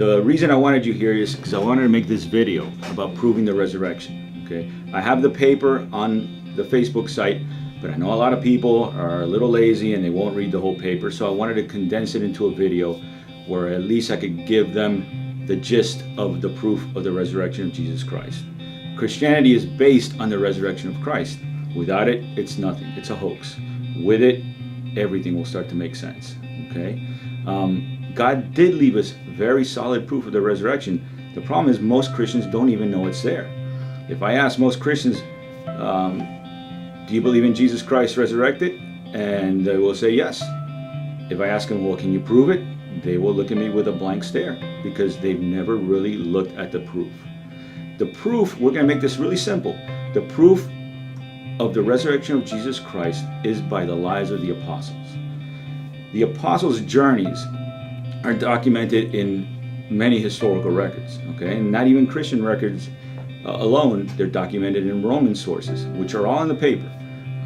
The reason I wanted you here is because I wanted to make this video about proving the resurrection. Okay, I have the paper on the Facebook site, but I know a lot of people are a little lazy and they won't read the whole paper, so I wanted to condense it into a video where at least I could give them the gist of the proof of the resurrection of Jesus Christ. Christianity is based on the resurrection of Christ. Without it, it's nothing. It's a hoax. With it, everything will start to make sense. Okay? God did leave us very solid proof of the resurrection. The problem is most Christians don't even know it's there. If I ask most Christians, do you believe in Jesus Christ resurrected? And they will say yes. If I ask them, well, can you prove it? They will look at me with a blank stare because they've never really looked at the proof. The proof, we're going to make this really simple. The proof of the resurrection of Jesus Christ is by the lives of the apostles. The apostles' journeys are documented in many historical records, okay? And not even Christian records alone, they're documented in Roman sources, which are all in the paper.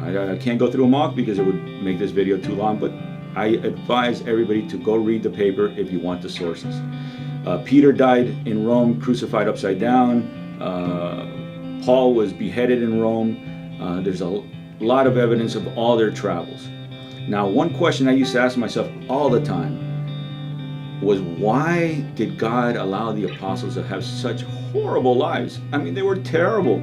I can't go through them all because it would make this video too long, but I advise everybody to go read the paper if you want the sources. Peter died in Rome, crucified upside down. Paul was beheaded in Rome. There's a lot of evidence of all their travels. Now, one question I used to ask myself all the time was, why did God allow the apostles to have such horrible lives? I mean, they were terrible.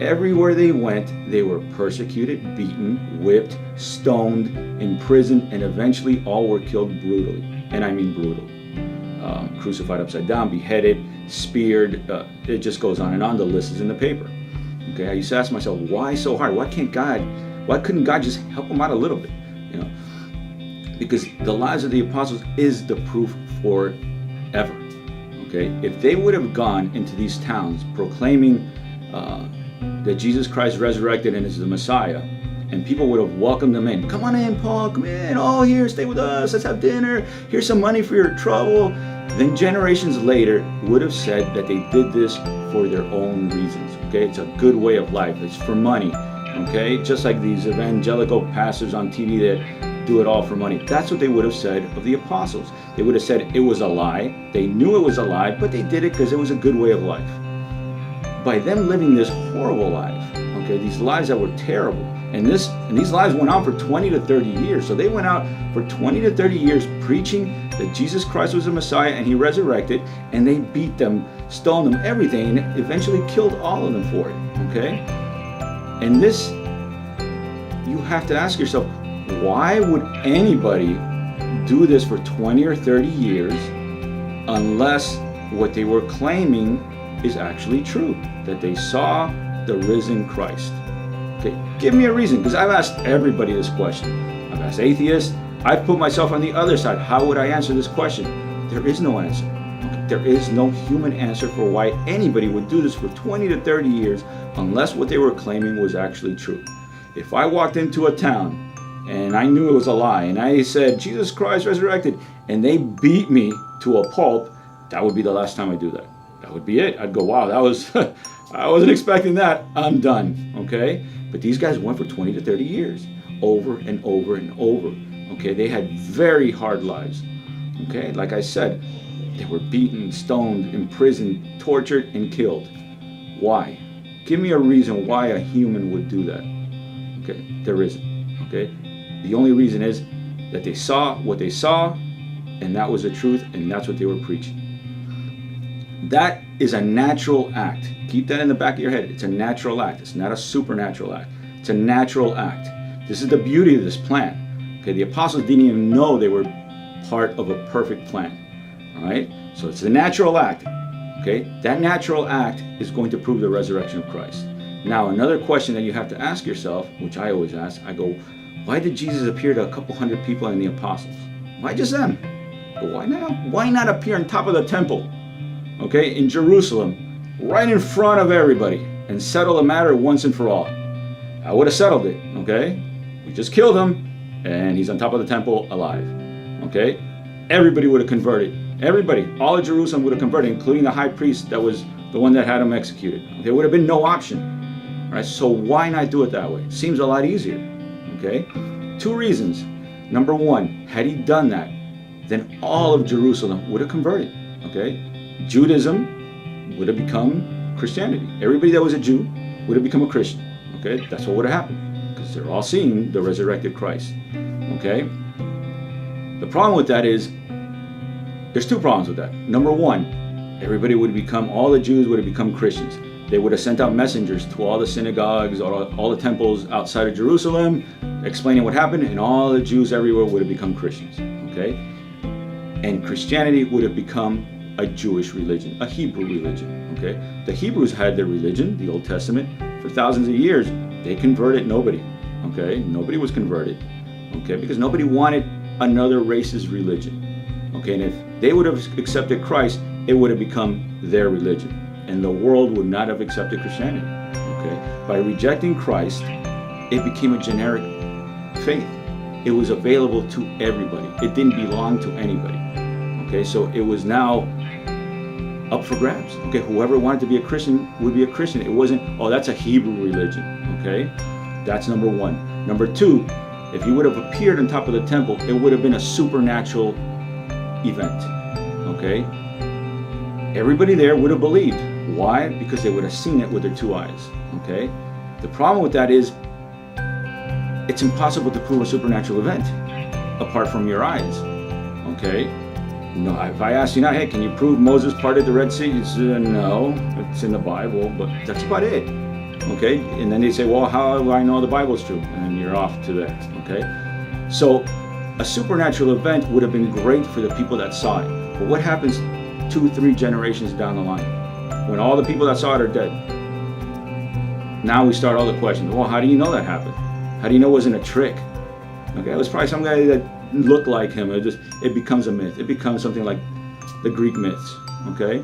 Everywhere they went, they were persecuted, beaten, whipped, stoned, imprisoned, and eventually all were killed brutally. And I mean brutal. Crucified upside down, beheaded, speared. It just goes on and on. The list is in the paper. Okay, I used to ask myself, why so hard? Why couldn't God just help them out a little bit? You know, because the lives of the apostles is the proof forever. Okay, if they would have gone into these towns proclaiming that Jesus Christ resurrected and is the Messiah, and people would have welcomed them in. Come on in, Paul, come in. Oh, here, stay with us. Let's have dinner. Here's some money for your trouble. Then generations later would have said that they did this for their own reasons. Okay, it's a good way of life. It's for money. Okay, just like these evangelical pastors on TV that do it all for money. That's what they would have said of the apostles. They would have said it was a lie. They knew it was a lie, but they did it because it was a good way of life. By them living this horrible life, okay, these lives that were terrible, and these lives went on for 20 to 30 years. So they went out for 20 to 30 years preaching that Jesus Christ was the Messiah and he resurrected, and they beat them, stoned them, everything, and eventually killed all of them for it, okay? And this, you have to ask yourself, why would anybody do this for 20 or 30 years unless what they were claiming is actually true, that they saw the risen Christ? Okay, give me a reason, because I've asked everybody this question. I've asked atheists. I've put myself on the other side. How would I answer this question? There is no answer. Okay? There is no human answer for why anybody would do this for 20 to 30 years unless what they were claiming was actually true. If I walked into a town and I knew it was a lie and I said, Jesus Christ resurrected, and they beat me to a pulp, that would be the last time I do that. That would be it. I'd go, wow, that was, I wasn't expecting that. I'm done, okay? But these guys went for 20 to 30 years, over and over and over, okay? They had very hard lives, okay? Like I said, they were beaten, stoned, imprisoned, tortured, and killed. Why? Give me a reason why a human would do that, okay? There isn't, okay? The only reason is that they saw what they saw, and that was the truth, and that's what they were preaching. That is a natural act. Keep that in the back of your head. It's a natural act. It's not a supernatural act. It's a natural act. This is the beauty of this plan. Okay, the apostles didn't even know they were part of a perfect plan. All right? So it's a natural act. Okay? That natural act is going to prove the resurrection of Christ. Now, another question that you have to ask yourself, which I always ask, I go, why did Jesus appear to a couple hundred people and the apostles? Why just them? But why not appear on top of the temple? Okay, in Jerusalem, right in front of everybody, and settle the matter once and for all. I would have settled it, okay? We just killed him, and he's on top of the temple alive, okay? Everybody would have converted. Everybody, all of Jerusalem would have converted, including the high priest that was the one that had him executed. There would have been no option, right? So why not do it that way? It seems a lot easier, okay? Two reasons. Number one, had he done that, then all of Jerusalem would have converted. Okay? Judaism would have become Christianity. Everybody that was a Jew would have become a Christian. Okay? That's what would have happened, because they're all seeing the resurrected Christ. Okay? The problem with that is, there's two problems with that. Number one, everybody would become, all the Jews would have become Christians. They would have sent out messengers to all the synagogues, all the temples outside of Jerusalem, explaining what happened, and all the Jews everywhere would have become Christians. Okay? And Christianity would have become a Jewish religion, a Hebrew religion. Okay? The Hebrews had their religion, the Old Testament, for thousands of years. They converted nobody. Okay? Nobody was converted. Okay? Because nobody wanted another race's religion. Okay? And if they would have accepted Christ, it would have become their religion. And the world would not have accepted Christianity. Okay? By rejecting Christ, it became a generic faith. It was available to everybody. It didn't belong to anybody. Okay? So it was now up for grabs. Okay? Whoever wanted to be a Christian would be a Christian. It wasn't, oh, that's a Hebrew religion. Okay? That's number one. Number two, if you would have appeared on top of the temple, it would have been a supernatural event. Okay? Everybody there would have believed. Why? Because they would have seen it with their two eyes. Okay? The problem with that is, it's impossible to prove a supernatural event apart from your eyes. Okay? No, if I ask you now, hey, can you prove Moses parted the Red Sea? You say, no, it's in the Bible, but that's about it. Okay? And then they say, well, how do I know the Bible's true? And you're off to there. Okay? So a supernatural event would have been great for the people that saw it. But what happens 2-3 generations down the line, when all the people that saw it are dead? Now we start all the questions. Well, how do you know that happened? How do you know it wasn't a trick? Okay, it was probably some guy that looked like him. It becomes a myth. It becomes something like the Greek myths. Okay,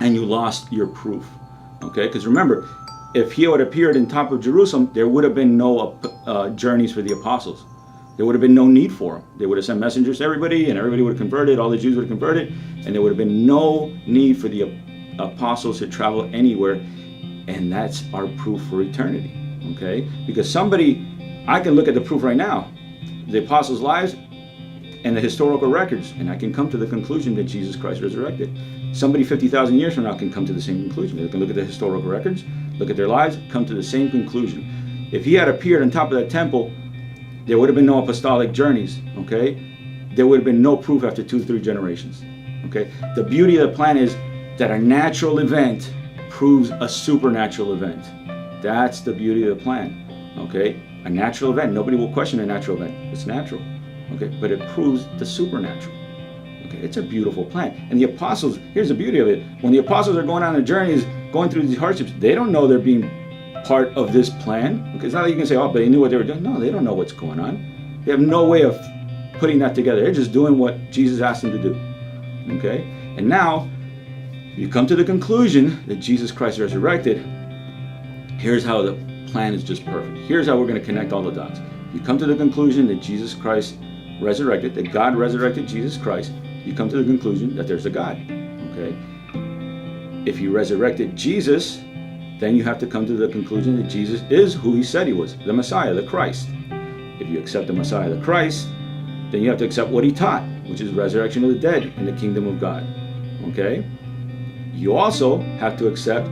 and you lost your proof. Okay, because remember, if he had appeared in top of Jerusalem, there would have been no journeys for the apostles. There would have been no need for them. They would have sent messengers to everybody, and everybody would have converted. All the Jews would have converted, and there would have been no need for the apostles to travel anywhere. And that's our proof for eternity. Okay? Because I can look at the proof right now, the apostles' lives and the historical records, and I can come to the conclusion that Jesus Christ resurrected. Somebody 50,000 years from now can come to the same conclusion. They can look at the historical records, look at their lives, come to the same conclusion. If he had appeared on top of that temple, there would have been no apostolic journeys. Okay? There would have been no proof after 2-3 generations. Okay? The beauty of the plan is that a natural event proves a supernatural event. That's the beauty of the plan. Okay? A natural event. Nobody will question a natural event. It's natural. Okay? But it proves the supernatural. Okay? It's a beautiful plan. And the apostles, here's the beauty of it. When the apostles are going on their journeys, going through these hardships, they don't know they're being part of this plan. Okay? It's not like you can say, oh, but they knew what they were doing. No, they don't know what's going on. They have no way of putting that together. They're just doing what Jesus asked them to do. Okay? And now, you come to the conclusion that Jesus Christ resurrected. Here's how the plan is just perfect. Here's how we're going to connect all the dots. You come to the conclusion that Jesus Christ resurrected, that God resurrected Jesus Christ. You come to the conclusion that there's a God. Okay? If you resurrected Jesus, then you have to come to the conclusion that Jesus is who he said he was, the Messiah, the Christ. If you accept the Messiah, the Christ, then you have to accept what he taught, which is resurrection of the dead and the kingdom of God. Okay? You also have to accept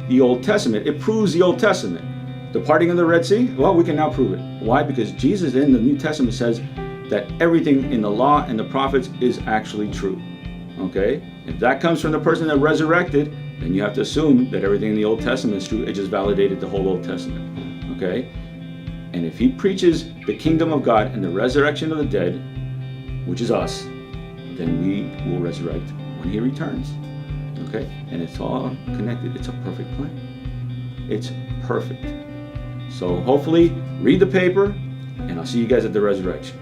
the Old Testament. It proves the Old Testament. The parting of the Red Sea, well, we can now prove it. Why? Because Jesus in the New Testament says that everything in the law and the prophets is actually true. Okay? If that comes from the person that resurrected, then you have to assume that everything in the Old Testament is true. It just validated the whole Old Testament. Okay? And if he preaches the kingdom of God and the resurrection of the dead, which is us, then we will resurrect when he returns. Okay? And it's all connected. It's a perfect plan. It's perfect. So hopefully, read the paper, and I'll see you guys at the resurrection.